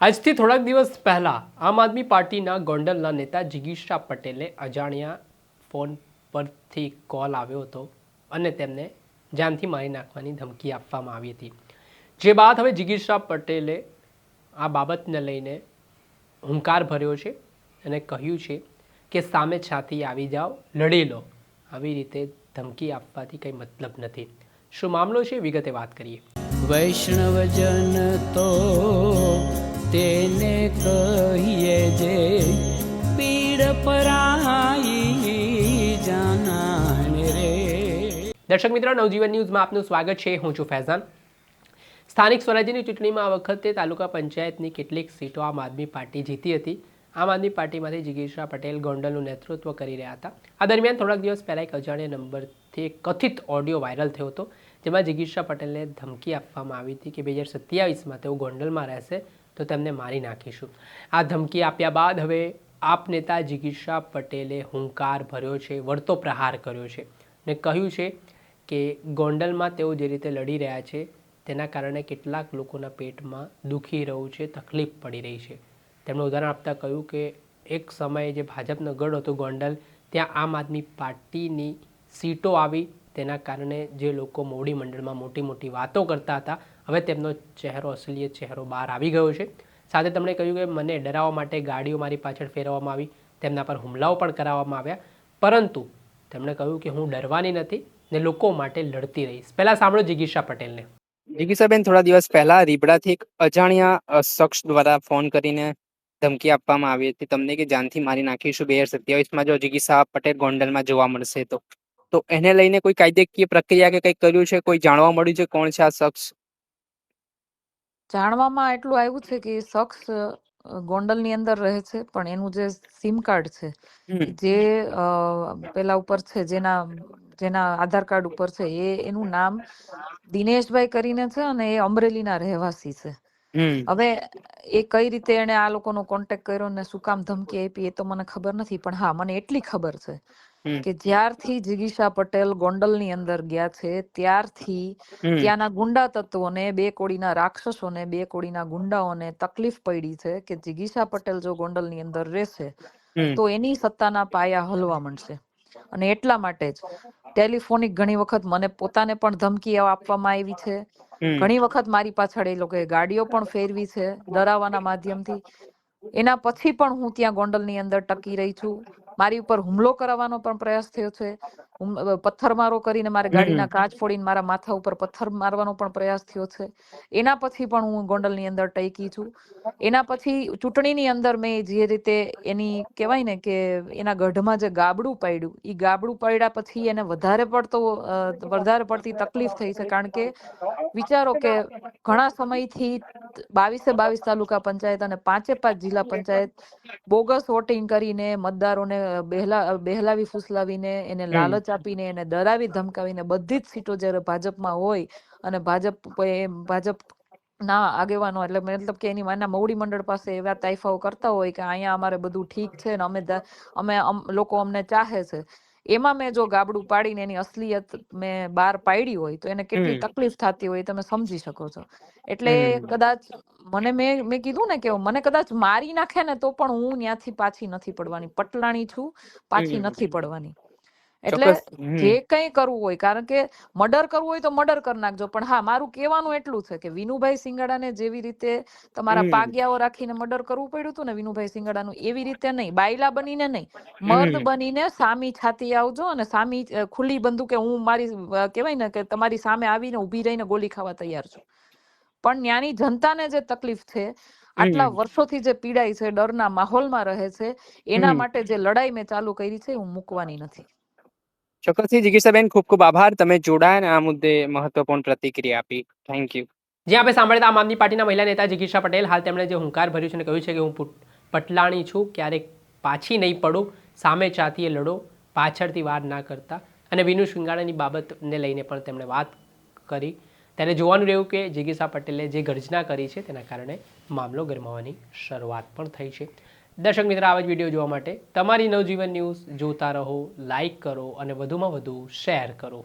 આજથી થોડાક દિવસ પહેલાં આમ આદમી પાર્ટીના ગોંડલના નેતા જિગીશા પટેલે અજાણ્યા ફોન પરથી કોલ આવ્યો હતો અને તેમને જાનથી મારી નાખવાની ધમકી આપવામાં આવી હતી. જે બાદ હવે જિગીશા પટેલે આ બાબતને લઈને હુંકાર ભર્યો છે અને કહ્યું છે કે સામે છાતી આવી જાઓ, લડી લો. આવી રીતે ધમકી આપવાથી કંઈ મતલબ નથી. શું મામલો છે, વિગતે વાત કરીએ. વૈષ્ણવજન તો તેને કહીએ જે પીડ પરાઈ જાનાને રે. દર્શક મિત્રો, નવજીવન ન્યૂઝમાં આપનું સ્વાગત છે. હું છું ફૈઝાન. સ્થાનિક સ્વરાજ્યની ચૂંટણીમાં આ વખતે તાલુકા પંચાયતની કેટલીક સીટો આમ આદમી પાર્ટી જીતી હતી. આમ આદમી પાર્ટીમાંથી જિગીશા પટેલ ગોંડલનું નેતૃત્વ કરી રહ્યા હતા. આ દરમિયાન થોડાક દિવસ પહેલાં એક અજાણ્યા નંબરથી એક કથિત ઓડિયો વાયરલ થયો હતો, જેમાં જિગીશા પટેલને ધમકી આપવામાં આવી હતી કે 2027માં તેઓ ગોંડલમાં રહેશે તો તેમને મારી નાખીશું. આ ધમકી આપ્યા બાદ હવે આપ નેતા જિગીશા પટેલે હુંકાર ભર્યો છે, વળતો પ્રહાર કર્યો છે અને કહ્યું છે કે ગોંડલમાં તેઓ જે રીતે લડી રહ્યા છે તેના કારણે કેટલાક લોકોના પેટમાં દુખી રહ્યું છે, તકલીફ પડી રહી છે. તેમણે ઉદાહરણ આપતા કહ્યું કે એક સમયે જે ભાજપનો ગઢ હતો ગોંડલ, ત્યાં આમ આદમી પાર્ટીની સીટો આવી, તેના કારણે જે લોકો મોવડી મંડળમાં મોટી મોટી વાતો કરતા હતા, હવે તેમનો ચહેરો, અસલિયત ચહેરો બહાર આવી ગયો છે. સાથે તેમણે કહ્યું કે મને ડરાવવા માટે ગાડીઓ મારી પાછળ ફેરવવામાં આવી, તેમના પર હુમલાઓ પણ કરાવવામાં આવ્યા, પરંતુ તેમણે કહ્યું કે હું ડરવાની નથી ને લોકો માટે લડતી રહીશ. પહેલાં સાંભળો જિગીશા પટેલને. જિગીશાબેન, થોડા દિવસ પહેલા રીબડાથી એક અજાણ્યા શખ્સ દ્વારા ફોન કરીને ધમકી આપવામાં આવી હતી તમને કે જાનથી મારી નાખીશું 2027માં જો જિગીશા પટેલ ગોંડલમાં જોવા મળશે તો એને લઈને કોઈ કાયદેકીય પ્રક્રિયા કે કંઈક કર્યું છે? કોઈ જાણવા મળ્યું છે કોણ છે આ શખ્સ? જાણવામાં એટલું આવ્યું છે કે એ શખ્સ ગોંડલની અંદર રહે છે, પણ એનું જે સિમ કાર્ડ છે જે પેલા ઉપર છે, જેના આધાર કાર્ડ ઉપર છે, એનું નામ દિનેશભાઈ કરીને છે અને એ અમરેલીના રહેવાસી છે. હવે એ કઈ રીતે એને આ લોકોનો કોન્ટેક્ટ કર્યો ને શું કામ ધમકી આપી એ તો મને ખબર નથી, પણ હા, મને એટલી ખબર છે કે જ્યારથી જિગીશા પટેલ ગોંડલની અંદર ગયા છે ત્યારથી ત્યાંના ગુંડા તત્વોને, 2 કોડીના રાક્ષસોને, 2 કોડીના ગુંડાઓને તકલીફ પડી છે કે જિગીશા પટેલ જો ગોંડલની અંદર રહેશે તો એની સત્તાના પાયા હલવા માંડશે. અને એટલા માટે જ ટેલિફોનિક ઘણી વખત મને પોતાને પણ ધમકી આપવામાં આવી છે. ઘણી વખત મારી પાછળ એ લોકોએ ગાડીઓ પણ ફેરવી છે ડરાવવાના માધ્યમથી. એના પછી પણ હું ત્યાં ગોંડલની અંદર ટકી રહી છું. મારી ઉપર હુમલો કરવાનો પણ પ્રયાસ થયો છે. પથ્થરમારો કરીને મારે ગાડીના કાચ ફોડીને મારા માથા ઉપર પથ્થર મારવાનો પણ પ્રયાસ થયો છે. એના પછી પણ હું ગોંડલની અંદર ટકી છું. એના પછી ચૂંટણીની અંદર મેં જે રીતે એની કહેવાય ને કે એના ગઢમાં જે ગાબડું પાડ્યું, એ ગાબડું પાડ્યા પછી એને વધારે પડતી તકલીફ થઈ છે. કારણ કે વિચારો કે ઘણા સમયથી 22 તાલુકા પંચાયત અને 5 જિલ્લા પંચાયત બોગસ વોટિંગ કરીને મતદારોને બહેલાવી ફૂસલાવીને એને લાલચ આપીને એને ડરાવી ધમકાવીને બધી જ સીટો જ્યારે ભાજપમાં હોય અને ભાજપ ના આગેવાનો એટલે મતલબ કે એની માના મોવડી મંડળ પાસે એવા તાઇફાઓ કરતા હોય કે અહીંયા અમારે બધું ઠીક છે ને અમે લોકો અમને ચાહે છે, એમાં મેં જો ગાબડું પાડીને એની અસલિયત મેં બહાર પાડી હોય તો એને કેટલી તકલીફ થતી હોય તમે સમજી શકો છો. એટલે કદાચ મેં કીધું ને કે મને કદાચ મારી નાખે ને તો પણ હું ત્યાંથી પાછી નથી પડવાની. પટલાણી છું, પાછી નથી પડવાની. એટલે જે કંઈ કરવું હોય, કારણ કે મર્ડર કરવું હોય તો મર્ડર કરી નાખજો, પણ હા, મારું કહેવાનું એટલું છે કે વિનુભાઈ સિંગાડાને જેવી રીતે તમારા પાગ્યાઓ રાખીને મર્ડર કરવું પડ્યું હતું ને વિનુભાઈ સિંગાડાનું, એવી રીતે નહીં, બાયલા બનીને નહીં, મર્દ બનીને સામી છાતી આવજો અને સામી ખુલ્લી બંદૂકે હું મારી કહેવાય ને કે તમારી સામે આવીને ઊભી રહીને ગોલી ખાવા તૈયાર છું. પણ ત્યાંની જનતાને જે તકલીફ છે, આટલા વર્ષોથી જે પીડાય છે, ડરના માહોલમાં રહે છે, એના માટે જે લડાઈ મેં ચાલુ કરી છે હું મૂકવાની નથી. ચોક્કસથી જિગીશાબેન, ખૂબ ખૂબ આભાર. તમે જોડાયા અને આ મુદ્દે મહત્વપૂર્ણ પ્રતિક્રિયા આપી. Thank you. જે આપણે સાંભળ્યા આમ આદમી પાર્ટીના મહિલા નેતા જિગીશા પટેલ, હાલ તેમણે જે હુંકાર ભર્યું છે અને કહ્યું છે કે હું પટલાણી છું, ક્યારેક પાછી નહીં પડું, સામે ચાતીએ લડો, પાછળથી વાર ના કરતા. અને વિનુ સિંગાડાની બાબતને લઈને પણ તેમણે વાત કરી. ત્યારે જોવાનું રહ્યું કે જિગીશા પટેલે જે ગર્જના કરી છે તેના કારણે મામલો ગરમાવાની શરૂઆત પણ થઈ છે. દર્શક મિત્રો, આવા જ વિડીયો જોવા માટે તમારી નવજીવન ન્યૂઝ જોતા રહો, લાઈક કરો અને વધુમાં વધુ શેર કરો.